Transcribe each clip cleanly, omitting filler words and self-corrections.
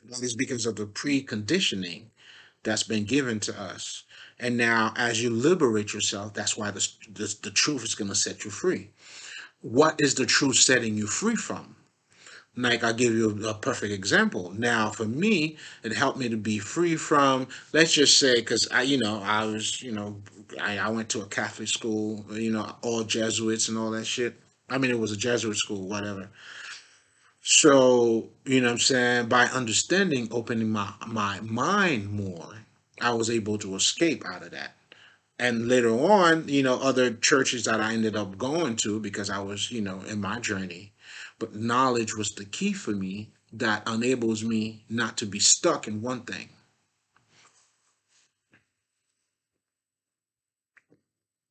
That is because of the preconditioning that's been given to us. And now, as you liberate yourself, that's why the truth is going to set you free. What is the truth setting you free from? Like, I'll give you a perfect example. Now, for me, it helped me to be free from, let's just say, because I was, I went to a Catholic school, all Jesuits and all that shit. I mean, it was a Jesuit school, whatever. So, what I'm saying, by understanding, opening my mind more, I was able to escape out of that. And later on, other churches that I ended up going to because I was, in my journey. But knowledge was the key for me that enables me not to be stuck in one thing.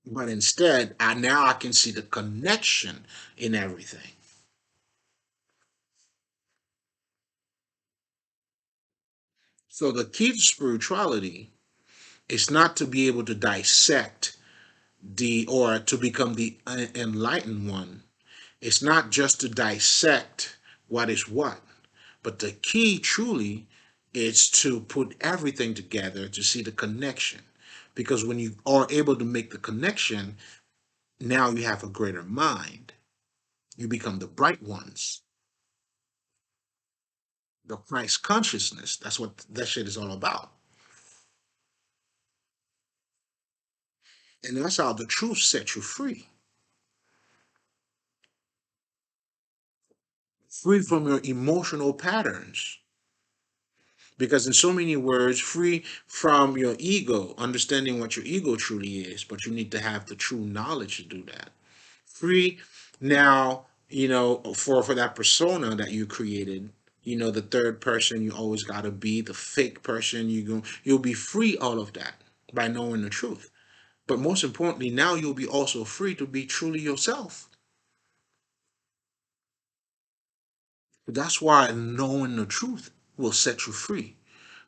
But instead, I can see the connection in everything. So the key to spirituality is not to be able to dissect the or to become the enlightened one. It's not just to dissect what is what, but the key truly is to put everything together to see the connection. Because when you are able to make the connection, now you have a greater mind. You become the bright ones, the Christ consciousness. That's what that shit is all about. And that's how the truth sets you free. Free from your emotional patterns. Because in so many words, free from your ego, understanding what your ego truly is, but you need to have the true knowledge to do that. Free now, for that persona that you created, the third person you always gotta be, the fake person, you'll be free all of that by knowing the truth. But most importantly, now you'll be also free to be truly yourself. That's why knowing the truth will set you free.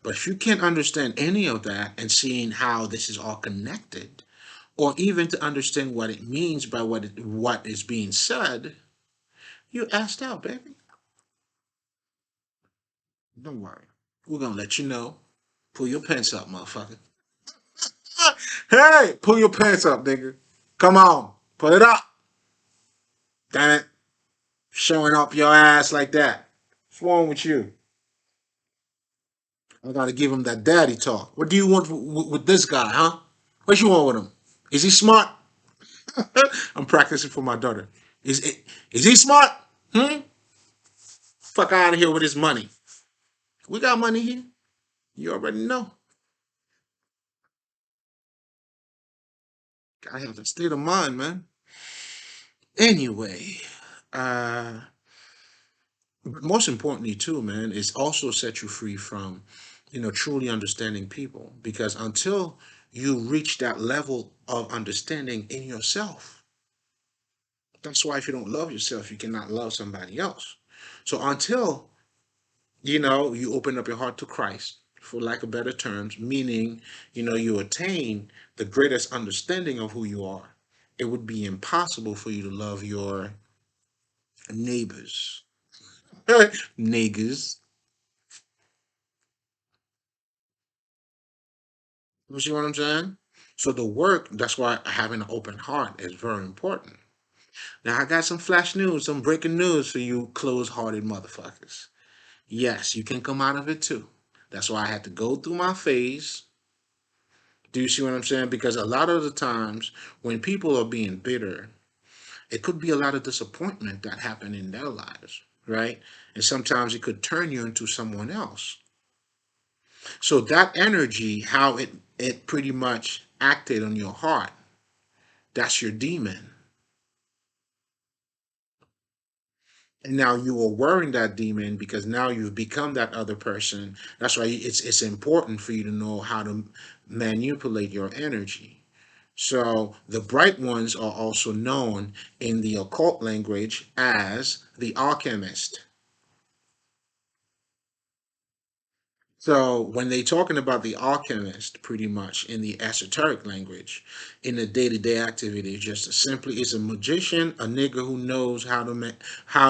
But if you can't understand any of that and seeing how this is all connected, or even to understand what it means by what is being said, you asked out, baby. Don't worry. We're gonna let you know. Pull your pants up, motherfucker. Hey, pull your pants up, nigga. Come on, pull it up. Damn it, showing up your ass like that. What's wrong with you? I gotta give him that daddy talk. What do you want with this guy, huh? What you want with him? Is he smart? I'm practicing for my daughter. Is he smart? Hmm? Fuck out of here with his money. We got money here. You already know. Gotta have the state of mind, man. Anyway, uh, but most importantly, too, man, is also set you free from, truly understanding people. Because until you reach that level of understanding in yourself, that's why if you don't love yourself, you cannot love somebody else. So until you open up your heart to Christ, for lack of better terms, meaning, you attain the greatest understanding of who you are, it would be impossible for you to love your neighbors. Niggas. You see what I'm saying? So the work, that's why having an open heart is very important. Now I got some flash news, some breaking news for you closed-hearted motherfuckers. Yes, you can come out of it too. That's why I had to go through my phase. Do you see what I'm saying? Because a lot of the times when people are being bitter, it could be a lot of disappointment that happened in their lives, right? And sometimes it could turn you into someone else. So that energy, how it pretty much acted on your heart, that's your demon. And now you are wearing that demon because now you've become that other person. That's why it's important for you to know how to manipulate your energy. So the bright ones are also known in the occult language as the alchemist. So when they talking about the alchemist, pretty much in the esoteric language, in the day-to-day activity, just simply is a magician, a nigga who knows how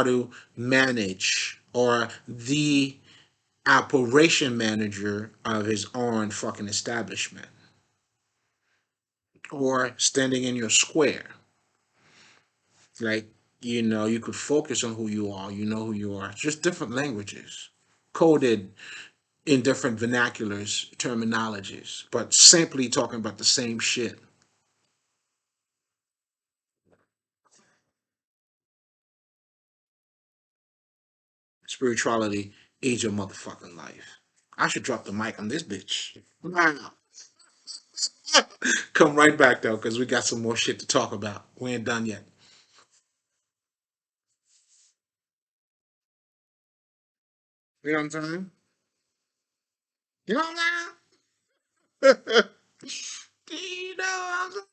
to manage, or the operation manager of his own fucking establishment, or standing in your square. Like, you could focus on who you are. You know who you are. It's just different languages, coded in different vernaculars, terminologies, but simply talking about the same shit. Spirituality is your motherfucking life. I should drop the mic on this bitch. Wow. Come right back though, because we got some more shit to talk about. We ain't done yet. You know what I'm saying? You know what I'm saying? You know what I'm saying?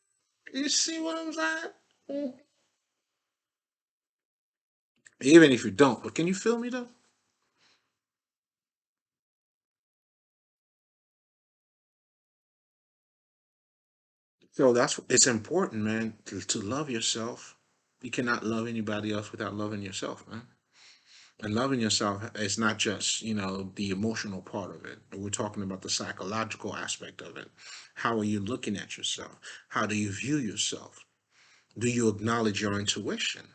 You see what I'm saying? Even if you don't, but can you feel me though? So it's important, man, to love yourself. You cannot love anybody else without loving yourself, man. And loving yourself is not just, the emotional part of it. We're talking about the psychological aspect of it. How are you looking at yourself? How do you view yourself? Do you acknowledge your intuition?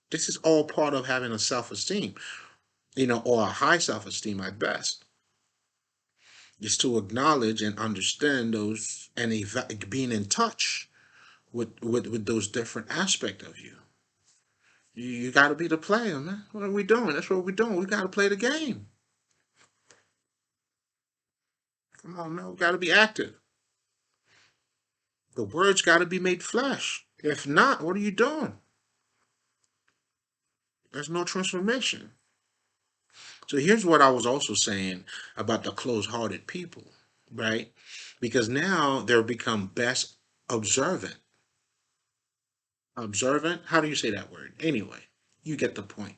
This is all part of having a self-esteem, or a high self-esteem at best. Is to acknowledge and understand those, and being in touch with those different aspects of you. You got to be the player, man. What are we doing? That's what we're doing. We got to play the game. Come on, man. We got to be active. The words got to be made flesh. If not, what are you doing? There's no transformation. So here's what I was also saying about the closed-hearted people, right? Because now they're become best observant. Observant? How do you say that word? Anyway, you get the point.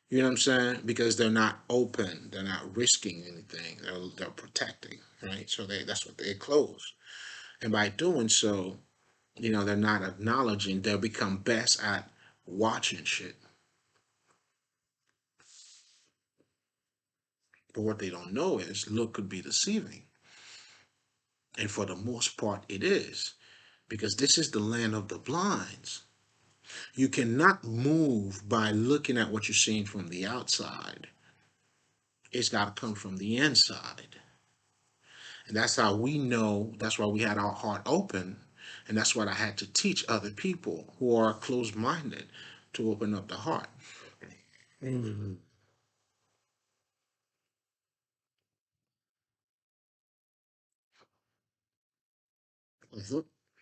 You know what I'm saying? Because they're not open, they're not risking anything. They're protecting, right? So that's what they close. And by doing so, they're not acknowledging. They'll become best at watching shit. But what they don't know is look could be deceiving. And for the most part, it is. Because this is the land of the blinds. You cannot move by looking at what you're seeing from the outside. It's got to come from the inside. And that's how we know. That's why we had our heart open. And that's what I had to teach other people who are closed minded to open up the heart. Mhm.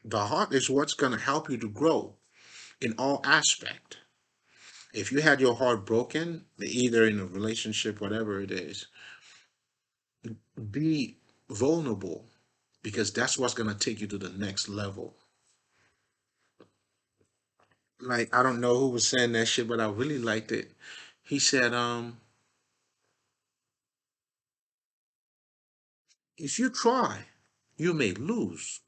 The heart is what's going to help you to grow in all aspect. If you had your heart broken, either in a relationship, whatever it is, be vulnerable, because that's what's going to take you to the next level. Like, I don't know who was saying that shit, but I really liked it. He said, if you try, you may lose.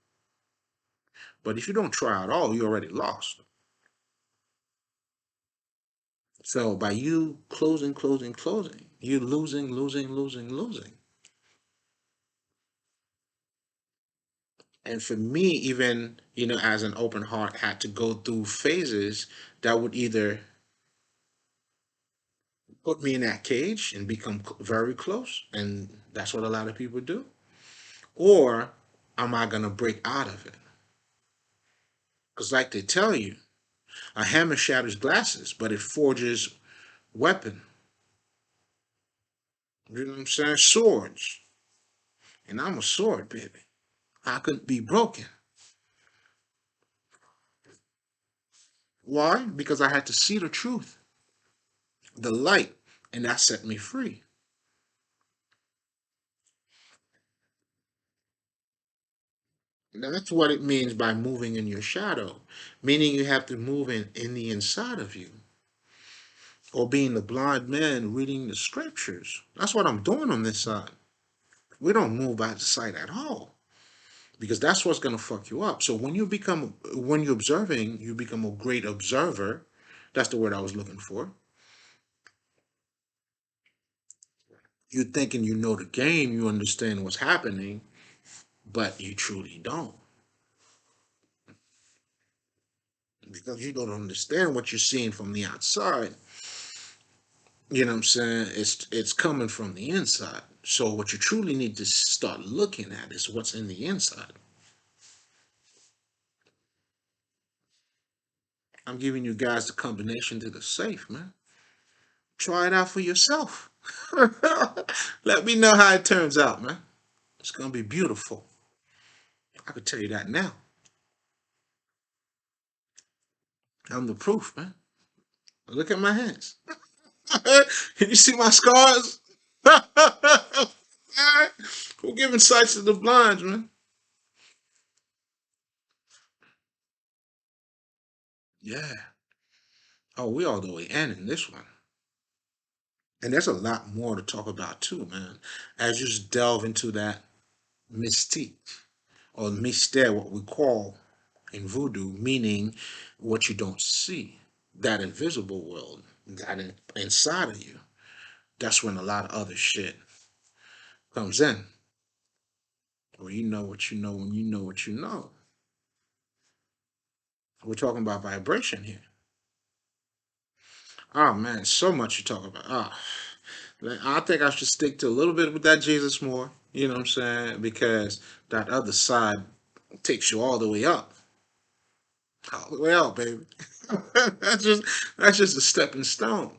But if you don't try at all, you already lost. So by you closing, closing, closing, you're losing, losing, losing, losing. And for me, even, as an open heart, had to go through phases that would either put me in that cage and become very close, and that's what a lot of people do, or am I going to break out of it? Because, like they tell you, a hammer shatters glasses, but it forges weapon. You know what I'm saying? Swords. And I'm a sword, baby. I couldn't be broken. Why? Because I had to see the truth, the light, and that set me free. That's what it means by moving in your shadow, meaning you have to move in the inside of you, or being the blind man reading the scriptures. That's what I'm doing on this side. We don't move by the sight at all, because that's what's going to fuck you up. So when you're observing, you become a great observer. That's the word I was looking for. You thinking you know the game, you understand what's happening, but you truly don't, because you don't understand what you're seeing from the outside. You know what I'm saying? It's coming from the inside. So what you truly need to start looking at is what's in the inside. I'm giving you guys the combination to the safe, man. Try it out for yourself. Let me know how it turns out, man. It's gonna be beautiful. I can tell you that now. I'm the proof, man. Look at my hands. You see my scars? Who giving sight to the blind, man? Yeah. Oh, we all the way in this one. And there's a lot more to talk about too, man. As you just delve into that mystique or mystère, what we call in voodoo, meaning what you don't see, that invisible world, inside of you. That's when a lot of other shit comes in. Well, you know what you know when you know what you know. We're talking about vibration here. Oh man, so much you talk about. I think I should stick to a little bit with that Jesus more. You know what I'm saying? Because that other side takes you all the way up, all the way up, baby. that's just that's just a stepping stone.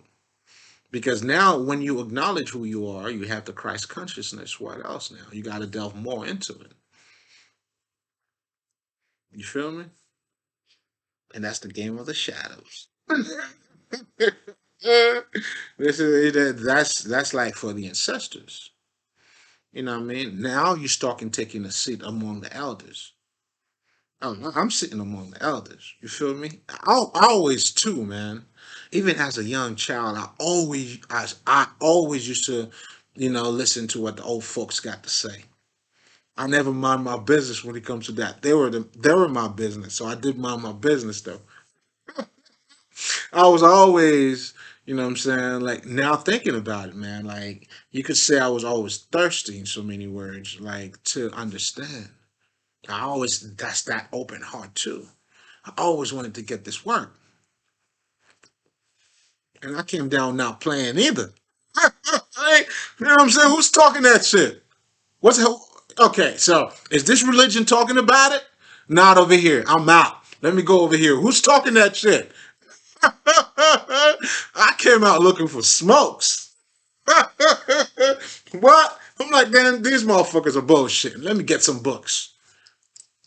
Because now, when you acknowledge who you are, you have the Christ consciousness. What else now? You got to delve more into it. You feel me? And that's the game of the shadows. This is that's like for the ancestors. You know what I mean? Now you're starting taking a seat among the elders. I'm sitting among the elders. You feel me? I always too, man. Even as a young child, I always used to, listen to what the old folks got to say. I never mind my business when it comes to that. They were my business, so I did mind my business though. I was always, what I'm saying, like now thinking about it, man, like you could say I was always thirsty in so many words, like to understand. That's that open heart too. I always wanted to get this work. And I came down not playing either. Hey, you know what I'm saying? Who's talking that shit? Okay, so is this religion talking about it? Not over here. I'm out. Let me go over here. Who's talking that shit? I came out looking for smokes. What? I'm like, man, these motherfuckers are bullshit. Let me get some books.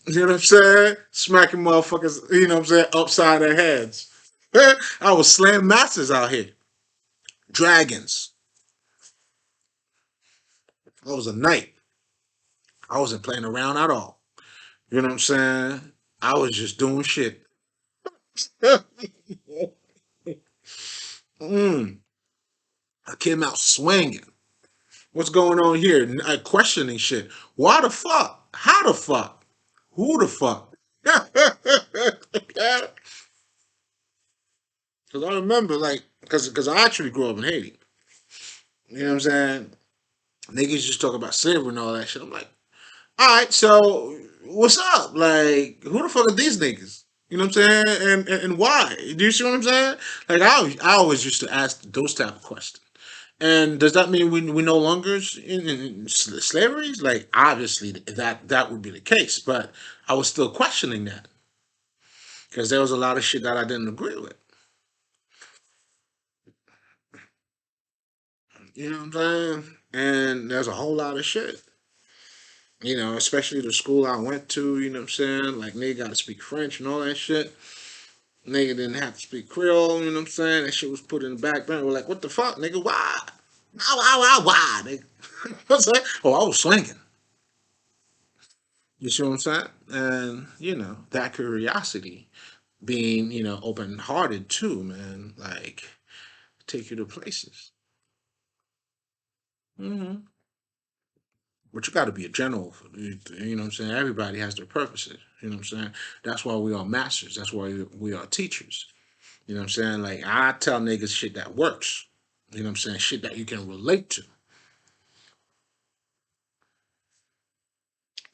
You know what I'm saying? Smacking motherfuckers, upside their heads. I was slaying masters out here. Dragons. I was a knight. I wasn't playing around at all. You know what I'm saying? I was just doing shit. mm, I came out swinging. What's going on here? Questioning shit. Why the fuck? How the fuck? Who the fuck? Because I remember, like, because I actually grew up in Haiti. You know what I'm saying? Niggas just talk about slavery and all that shit. I'm like, all right, so what's up? Like, who the fuck are these niggas? You know what I'm saying? And why? Do you see what I'm saying? Like, I always used to ask those type of questions. And does that mean we no longer in slavery? Like, obviously that would be the case, but I was still questioning that because there was a lot of shit that I didn't agree with. You know what I'm saying? And there's a whole lot of shit. Especially the school I went to. You know what I'm saying? Like, nigga got to speak French and all that shit. Nigga didn't have to speak Creole. You know what I'm saying? That shit was put in the background. We're like, what the fuck, nigga? Why? Why, nigga? What's that? Oh, I was swinging. You see what I'm saying? And, that curiosity being, open hearted too, man, like take you to places. hmm But you got to be a general. You know what I'm saying? Everybody has their purposes. You know what I'm saying? That's why we are masters. That's why we are teachers. You know what I'm saying? Like, I tell niggas shit that works. You know what I'm saying? Shit that you can relate to.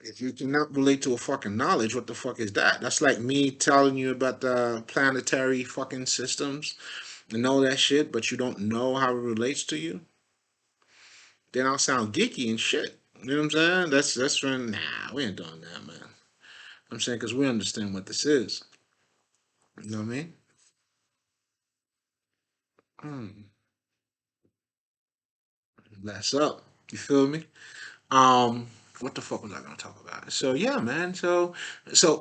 If you cannot relate to a fucking knowledge, what the fuck is that? That's like me telling you about the planetary fucking systems and all that shit, but you don't know how it relates to you. Then I'll sound geeky and shit. You know what I'm saying? That's when nah, we ain't doing that, man. I'm saying because we understand what this is. You know what I mean? Mm, that's up. You feel me? What the fuck was I gonna talk about? So yeah, man. So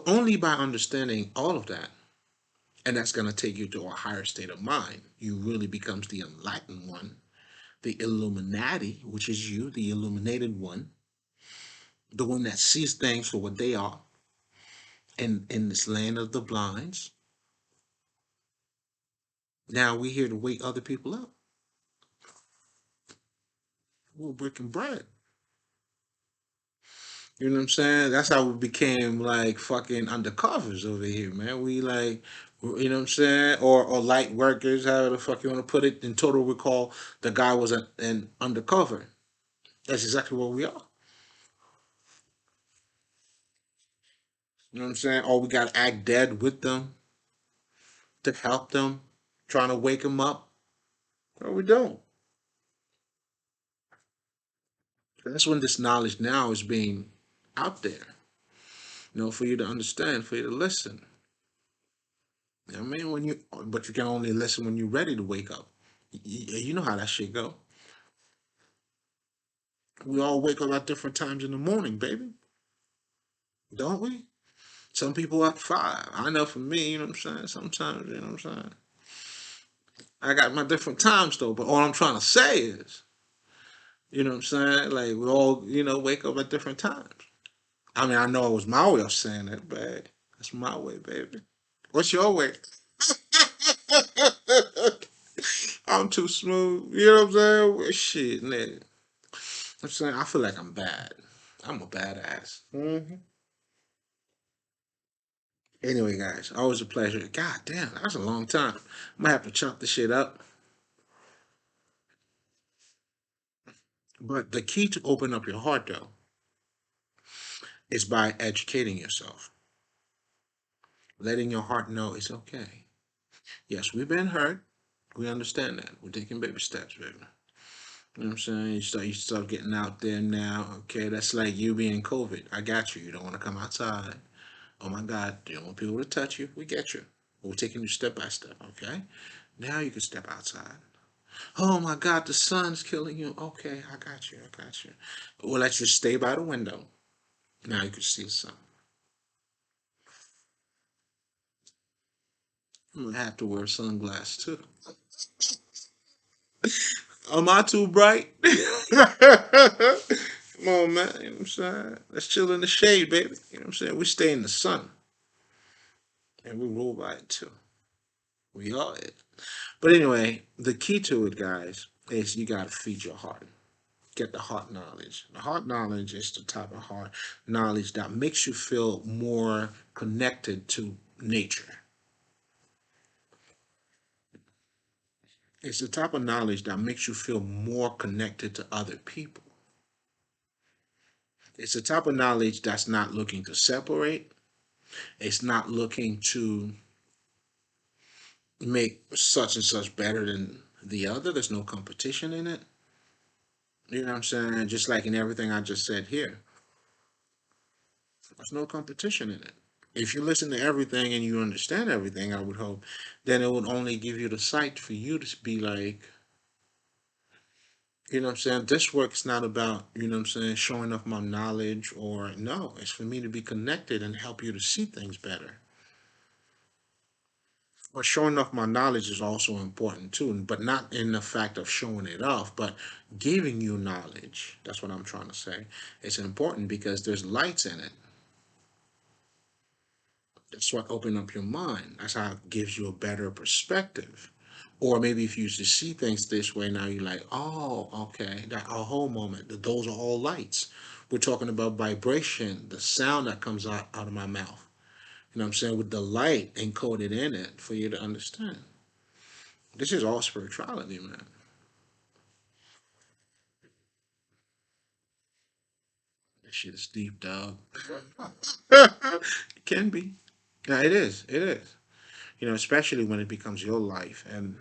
only by understanding all of that, and that's gonna take you to a higher state of mind, you really becomes the enlightened one, the Illuminati, which is you, the illuminated one, the one that sees things for what they are, in this land of the blinds. Now we here to wake other people up. We're breaking bread. You know what I'm saying? That's how we became like fucking undercovers over here, man. We like, you know what I'm saying? Or light workers, however the fuck you want to put it. In total recall, the guy was an undercover. That's exactly what we are. You know what I'm saying? Or we got to act dead with them to help them, trying to wake them up. Or we don't. That's when this knowledge now is being out there, for you to understand, for you to listen. You know what I mean? But you can only listen when you're ready to wake up. You know how that shit go. We all wake up at different times in the morning, baby. Don't we? Some people at 5. I know for me, you know what I'm saying? Sometimes, you know what I'm saying? I got my different times though, but all I'm trying to say is, you know what I'm saying? Like we all, wake up at different times. I mean, I know it was my way of saying it, but that's my way, baby. What's your way? I'm too smooth. You know what I'm saying? Well, shit, nigga. I'm saying I feel like I'm bad. I'm a badass. Anyway, guys, always a pleasure. God damn, that was a long time. I'm gonna have to chop this shit up. But the key to open up your heart, though, is by educating yourself, letting your heart know it's okay. Yes, we've been hurt. We understand that. We're taking baby steps, baby. You know what I'm saying? You start getting out there now. Okay, that's like you being COVID. I got you. You don't want to come outside. Oh my God, you don't want people to touch you. We get you. We're taking you step by step. Okay, now you can step outside. Oh my God, the sun's killing you. Okay, I got you. I got you. We'll let you stay by the window. Now you can see the sun. I'm gonna have to wear sunglasses too. Am I too bright? Come on, man. You know what I'm saying? Let's chill in the shade, baby. You know what I'm saying? We stay in the sun and we roll by it too. We are it. But anyway, the key to it, guys, is you gotta feed your heart. Get the heart knowledge. The heart knowledge is the type of heart knowledge that makes you feel more connected to nature. It's the type of knowledge that makes you feel more connected to other people. It's the type of knowledge that's not looking to separate. It's not looking to make such and such better than the other. There's no competition in it. You know what I'm saying? Just like in everything I just said here, there's no competition in it. If you listen to everything and you understand everything, I would hope, then it would only give you the sight for you to be like, you know what I'm saying? This work's not about, you know what I'm saying, showing off my knowledge or no, it's for me to be connected and help you to see things better. But showing off my knowledge is also important too, but not in the fact of showing it off, but giving you knowledge. That's what I'm trying to say. It's important because there's lights in it. That's what opens up your mind. That's how it gives you a better perspective. Or maybe if you used to see things this way, now you're like, oh, okay, that whole moment. Those are all lights. We're talking about vibration, the sound that comes out of my mouth. You know what I'm saying? With the light encoded in it for you to understand. This is all spirituality, man. shit is deep, dog. It can be. Yeah, it is. It is. Especially when it becomes your life and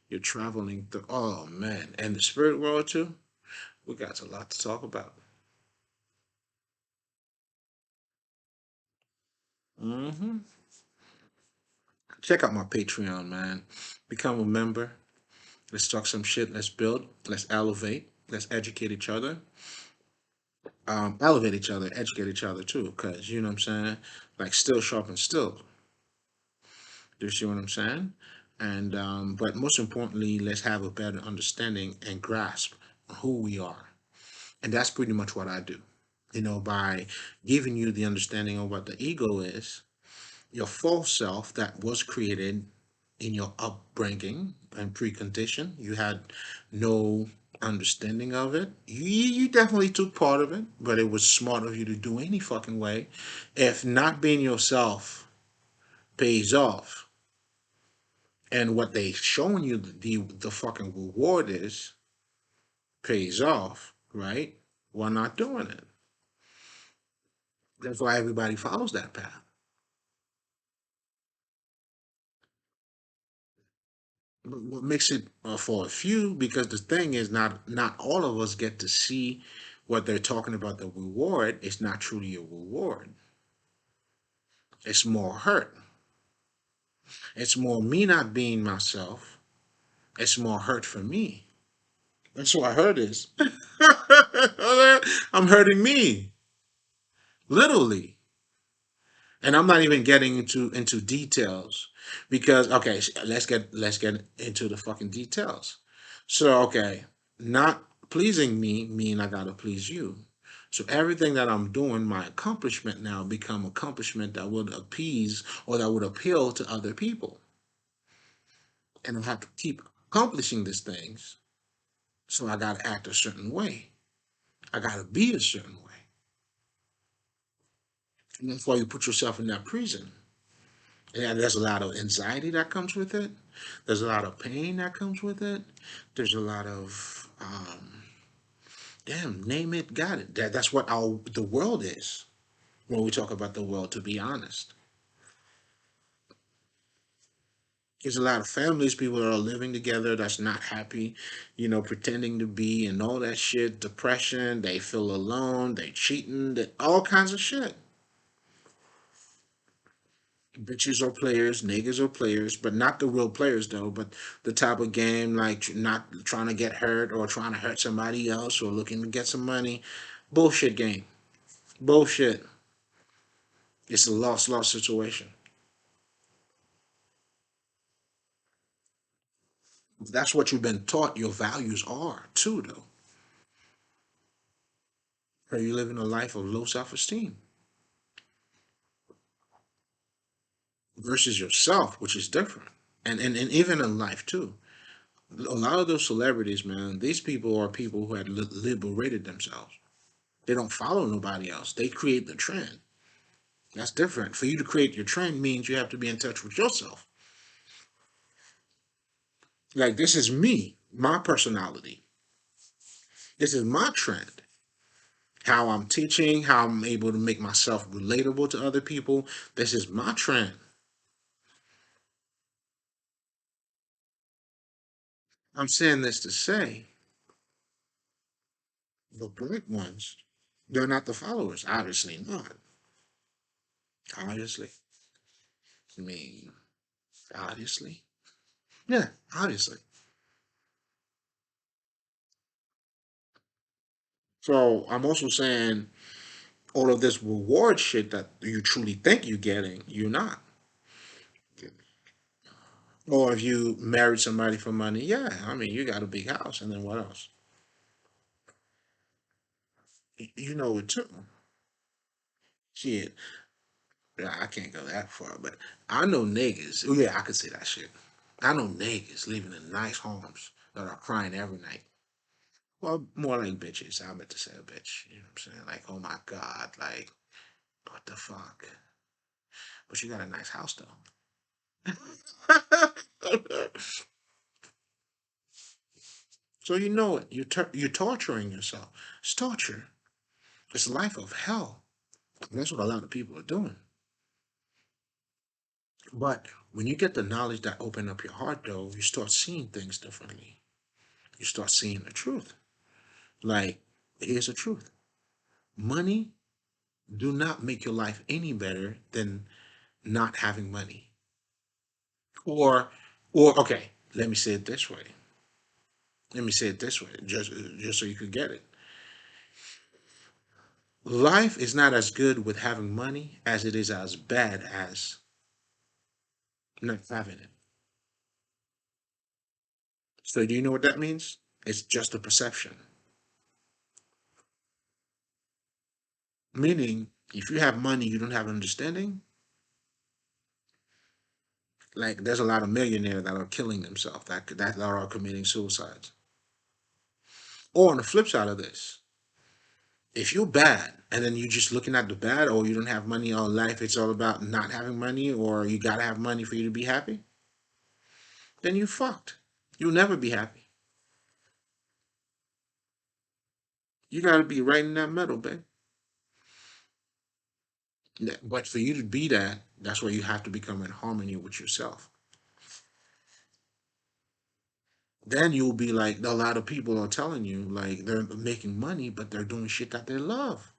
you're traveling through. Oh man, and the spirit world too. We got a lot to talk about. Hmm. Check out my Patreon, man. Become a member. Let's talk some shit. Let's build. Let's elevate. Let's educate each other. Elevate each other, educate each other too. Cause you know what I'm saying. Like still sharp and still. Do you see what I'm saying? And but most importantly, let's have a better understanding and grasp on who we are. And that's pretty much what I do. By giving you the understanding of what the ego is, your false self that was created in your upbringing and precondition. You had no understanding of it. You definitely took part of it, but it was smart of you to do any fucking way. If not being yourself pays off, and what they showing you the fucking reward is pays off, right? Why not doing it? That's why everybody follows that path. What makes it for a few, because the thing is, not all of us get to see what they're talking about. The reward is not truly a reward. It's more hurt. It's more me not being myself. It's more hurt for me. That's what hurt is. I'm hurting me, literally. And I'm not even getting into details because okay, let's get into the fucking details. So okay, not pleasing me mean I gotta please you. So everything that I'm doing, my accomplishment now become accomplishment that would appease or that would appeal to other people, and I have to keep accomplishing these things. So I gotta act a certain way. I gotta be a certain way, and that's why you put yourself in that prison. And there's a lot of anxiety that comes with it. There's a lot of pain that comes with it. There's a lot of damn, name it, got it. That's what the world is when we talk about the world. To be honest, there's a lot of families, people that are living together that's not happy, pretending to be and all that shit. Depression. They feel alone. They cheating. All kinds of shit. Bitches are players, niggas are players, but not the real players though. But the type of game like not trying to get hurt or trying to hurt somebody else or looking to get some money. Bullshit game. Bullshit. It's a lost situation. That's what you've been taught your values are too, though. Are you living a life of low self-esteem versus yourself, which is different, and even in life too. A lot of those celebrities, man, these people are people who had liberated themselves. They don't follow nobody else. They create the trend. That's different. For you to create your trend means you have to be in touch with yourself. Like this is me, my personality. This is my trend. How I'm teaching, how I'm able to make myself relatable to other people. This is my trend. I'm saying this to say the black ones, they're not the followers. Obviously not. Obviously. I mean, obviously. Yeah, obviously. So I'm also saying all of this reward shit that you truly think you're getting, you're not. Or if you married somebody for money, yeah, I mean, you got a big house, and then what else? You know it too. Shit, yeah, I can't go that far, but I know niggas. Oh, yeah, I could say that shit. I know niggas living in nice homes that are crying every night. Well, more like bitches. I meant to say a bitch. You know what I'm saying? Like, oh my God, like, what the fuck? But you got a nice house, though. So you know it. You're torturing yourself. It's torture. It's a life of hell. And that's what a lot of people are doing. But when you get the knowledge that open up your heart, though, you start seeing things differently. You start seeing the truth. Like, here's the truth. Money do not make your life any better than not having money. Or, okay, let me say it this way. Let me say it this way, just so you can get it. Life is not as good with having money as it is as bad as not having it. So do you know what that means? It's just a perception. Meaning, if you have money, you don't have understanding. Like, there's a lot of millionaires that are killing themselves, that are committing suicides. Or on the flip side of this, if you're bad and then you're just looking at the bad, or you don't have money all life, it's all about not having money, or you gotta have money for you to be happy, then you fucked. You'll never be happy. You gotta be right in that middle, babe. But for you to be that, that's where you have to become in harmony with yourself. Then you'll be like a lot of people are telling you, like they're making money, but they're doing shit that they love.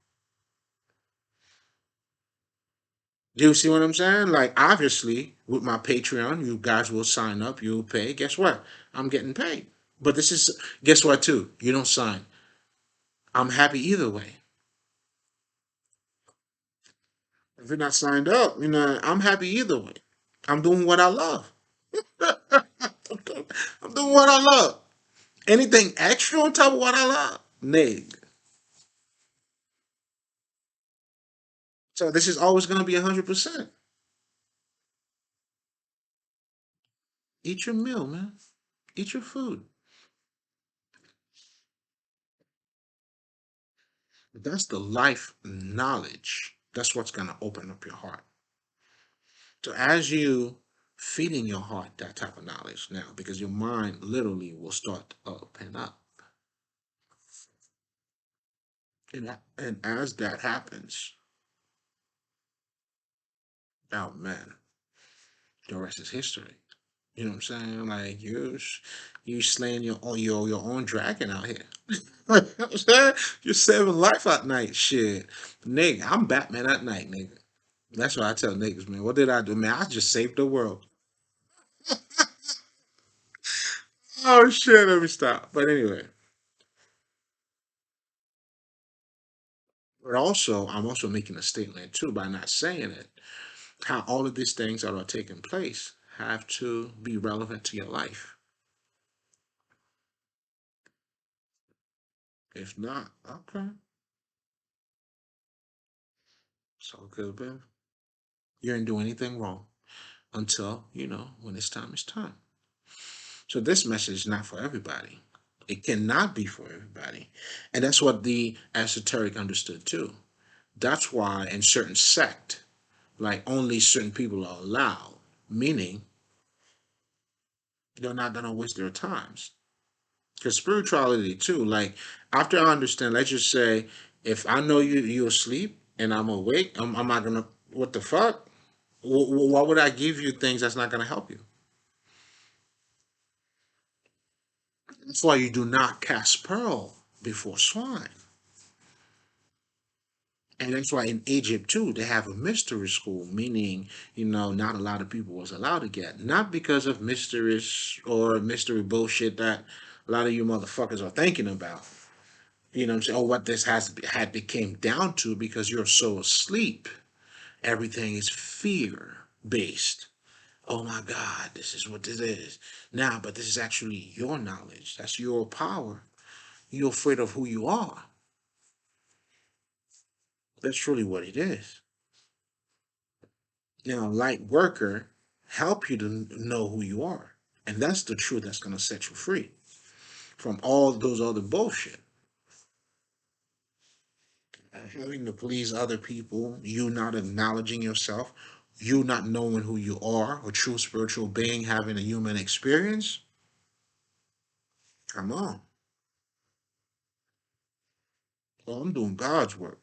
Do you see what I'm saying? Like, obviously, with my Patreon, you guys will sign up, you'll pay. Guess what? I'm getting paid. But this is, guess what, too? You don't sign. I'm happy either way. If you're not signed up, I'm happy either way. I'm doing what I love. I'm doing what I love. Anything extra on top of what I love? Nig. So this is always going to be 100%. Eat your meal, man. Eat your food. That's the life knowledge. That's what's going to open up your heart. So as you feeding your heart that type of knowledge now, because your mind literally will start to open up. And as that happens, oh man, the rest is history. You know what I'm saying? Like you slaying your own dragon out here. You know what I'm saying? You're saving life at night. Shit. Nigga, I'm Batman at night, nigga. That's what I tell niggas, man. What did I do? Man, I just saved the world. Oh shit, let me stop. But anyway. But also, I'm also making a statement too by not saying it. How all of these things that are taking place have to be relevant to your life. If not, okay. So good, babe. You didn't do anything wrong until, when it's time, it's time. So this message is not for everybody. It cannot be for everybody. And that's what the esoteric understood too. That's why in certain sect, like only certain people are allowed, meaning they're not gonna waste their times. Because spirituality too, like after I understand, let's just say if I know you asleep and I'm awake, I'm not gonna, what the fuck? Why would I give you things that's not gonna help you? That's why you do not cast pearl before swine. And that's why in Egypt too, they have a mystery school, meaning, not a lot of people was allowed to get. Not because of mysteries or mystery bullshit that a lot of you motherfuckers are thinking about. You know what I'm saying? Or what this had became down to because you're so asleep. Everything is fear based. Oh my God, this is what this is. Now, but this is actually your knowledge. That's your power. You're afraid of who you are. That's truly what it is. Now, light worker help you to know who you are. And that's the truth that's going to set you free from all those other bullshit. Having to please other people, you not acknowledging yourself, you not knowing who you are, a true spiritual being having a human experience. Come on. Oh, I'm doing God's work.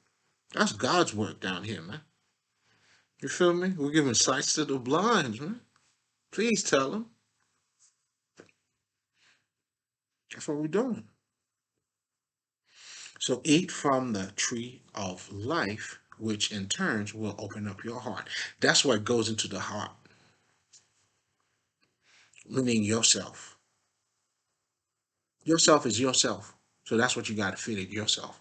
That's God's work down here, man. You feel me? We're giving sights to the blind, man. Please tell them. That's what we're doing. So eat from the tree of life, which in turns will open up your heart. That's what goes into the heart, meaning yourself. Yourself is yourself. So that's what you got to feed it yourself,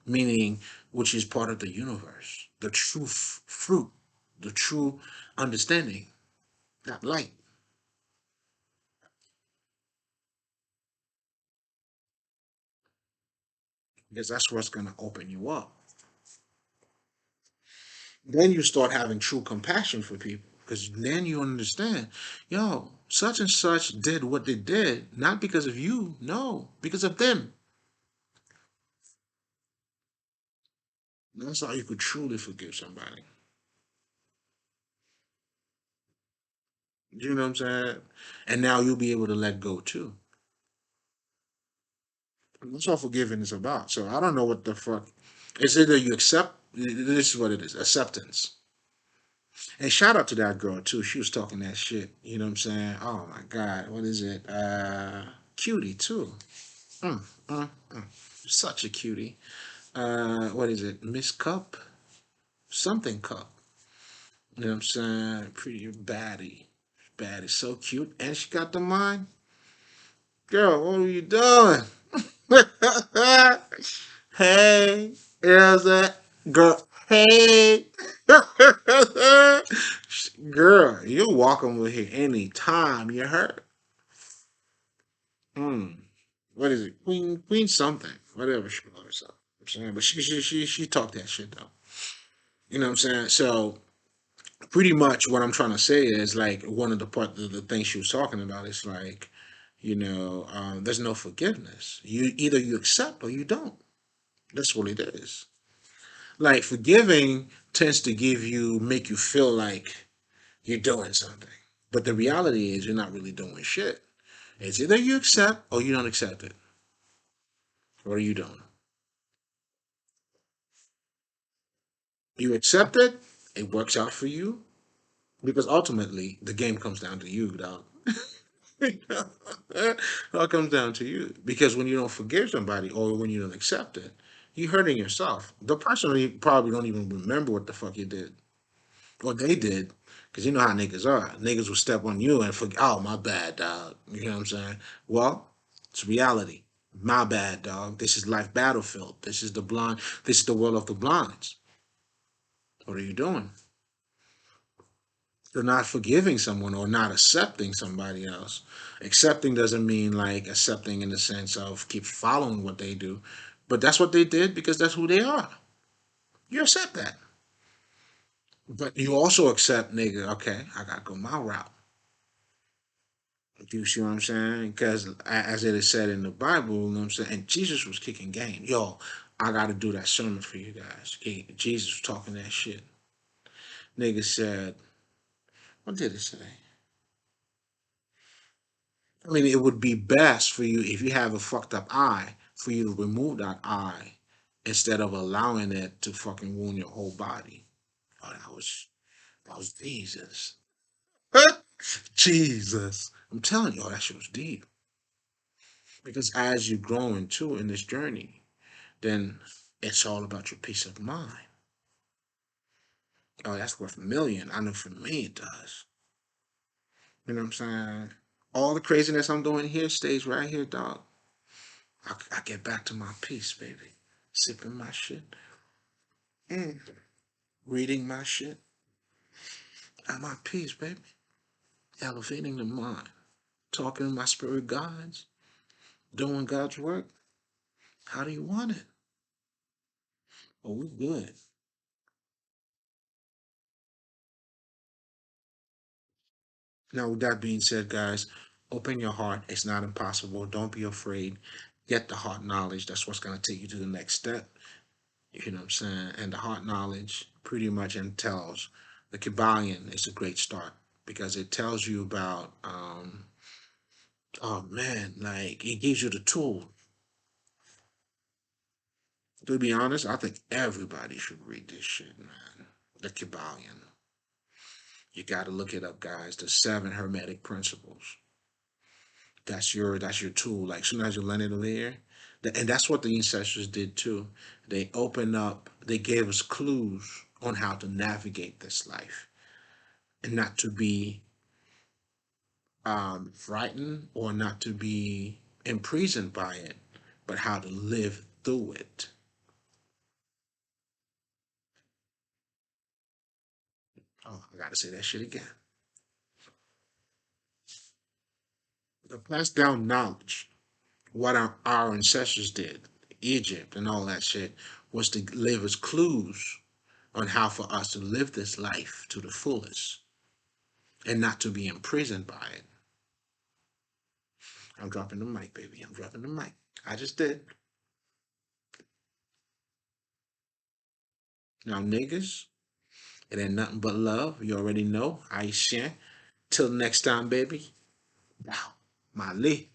meaning which is part of the universe, the true fruit, the true understanding, that light, because that's what's going to open you up. Then you start having true compassion for people because then you understand, yo, such and such did what they did, not because of you, no, because of them. That's how you could truly forgive somebody. You know what I'm saying? And now you'll be able to let go too. That's what forgiving is about. So I don't know what the fuck. It's either you accept, this is what it is, acceptance. And shout out to that girl too. She was talking that shit. You know what I'm saying? Oh my God. What is it? Cutie too. Mm, mm, mm. Such a cutie. What is it? Miss Cup? Something Cup. You know what I'm saying? Pretty baddie. Baddie. So cute. And she got the mind. Girl, what are you doing? Hey, is it girl? Hey, girl, you're welcome with here anytime you hurt. Hmm. What is it? Queen something. Whatever she calls herself. I'm saying, but she talked that shit though. You know what I'm saying? So pretty much what I'm trying to say is like one of the things she was talking about is like, there's no forgiveness. You accept or you don't. That's what it is. Like forgiving tends to make you feel like you're doing something. But the reality is you're not really doing shit. It's either you accept or you don't accept it. Or you don't. You accept it, it works out for you. Because ultimately the game comes down to you, dog. It all comes down to you. Because when you don't forgive somebody or when you don't accept it, you're hurting yourself. The person probably don't even remember what the fuck you did. Or they did. Because you know how niggas are. Niggas will step on you and forget, oh, my bad, dog. You know what I'm saying? Well, it's reality. My bad, dog. This is life battlefield. This is the world of the blinds. What are you doing? You're not forgiving someone or not accepting somebody else. Accepting doesn't mean like accepting in the sense of keep following what they do, but that's what they did because that's who they are. You accept that. But you also accept, nigga, okay, I gotta go my route. You see what I'm saying? Because as it is said in the Bible, you know what I'm saying? And Jesus was kicking game. Yo, I gotta do that sermon for you guys. Jesus was talking that shit. Nigga said, what did it say? I mean, it would be best for you if you have a fucked up eye for you to remove that eye instead of allowing it to fucking wound your whole body. Oh, that was Jesus. Jesus. I'm telling you, oh, that shit was deep. Because as you grow into in this journey, then it's all about your peace of mind. Oh, that's worth a million. I know for me it does. You know what I'm saying? All the craziness I'm doing here stays right here, dog. I get back to my peace, baby. Sipping my shit. Mm. Reading my shit. At my peace, baby. Elevating the mind. Talking to my spirit guides. Doing God's work. How do you want it? Oh, we good. Now, with that being said, guys, open your heart. It's not impossible. Don't be afraid. Get the heart knowledge. That's what's going to take you to the next step. You know what I'm saying? And the heart knowledge pretty much entails the Kabbalion is a great start because it tells you about, oh man, like it gives you the tool. To be honest, I think everybody should read this shit, man. The Kybalion. You got to look it up, guys. The seven Hermetic principles. That's your tool. Like soon as you learn it there, and that's what the ancestors did too. They opened up. They gave us clues on how to navigate this life and not to be frightened or not to be imprisoned by it, but how to live through it. Oh, I gotta say that shit again. The passed down knowledge, what our ancestors did, Egypt and all that shit, was to live as clues on how for us to live this life to the fullest and not to be imprisoned by it. I'm dropping the mic, baby. I'm dropping the mic. I just did. Now, niggas, it ain't nothing but love. You already know. I share. Till next time, baby. Wow. Mali.